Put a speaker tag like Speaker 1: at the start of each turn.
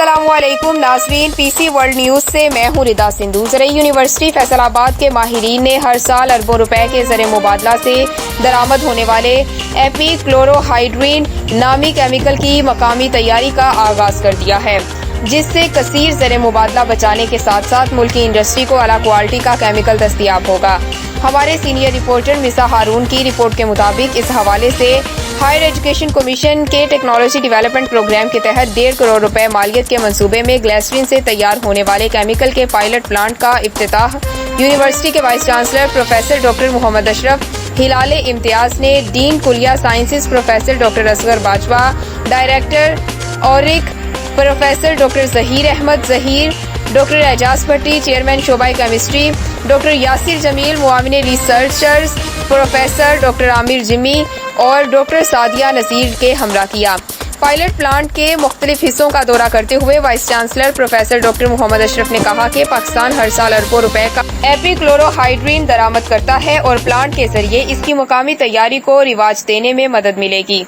Speaker 1: السلام علیکم ناظرین، پی سی ورلڈ نیوز سے میں ہوں ردا سندھو۔ زرعی یونیورسٹی فیصل آباد کے ماہرین نے ہر سال اربوں روپے کے زر مبادلہ سے درآمد ہونے والے ایپی کلورو ہائیڈرین نامی کیمیکل کی مقامی تیاری کا آغاز کر دیا ہے، جس سے کثیر زر مبادلہ بچانے کے ساتھ ساتھ ملکی انڈسٹری کو اعلیٰ کوالٹی کا کیمیکل دستیاب ہوگا۔ ہمارے سینئر رپورٹر مسا ہارون کی رپورٹ کے مطابق اس حوالے سے ہائر ایجوکیشن کمیشن کے ٹیکنالوجی ڈیولپمنٹ پروگرام کے تحت 1.5 کروڑ روپے مالیت کے منصوبے میں گلیسرین سے تیار ہونے والے کیمیکل کے پائلٹ پلانٹ کا افتتاح یونیورسٹی کے vice chancellor professor doctor Muhammad Ashraf Hilal Imtiaz نے ڈین کلیہ sciences professor doctor Asghar Bajwa, director ORIC professor doctor Zaheer Ahmad Zaheer, doctor Ejaz Bhatti chairman شعبہ کیمسٹری، ڈاکٹر یاسر جمیل معاون researchers, professor doctor Amir Jami اور ڈاکٹر سعدیہ نذیر کے ہمراہ کیا۔ پائلٹ پلانٹ کے مختلف حصوں کا دورہ کرتے ہوئے voice chancellor professor doctor Muhammad اشرف نے کہا کہ پاکستان ہر سال اربوں روپے کا ایپی کلورو ہائیڈرین درآمد کرتا ہے اور پلانٹ کے ذریعے اس کی مقامی تیاری کو رواج دینے میں مدد ملے گی۔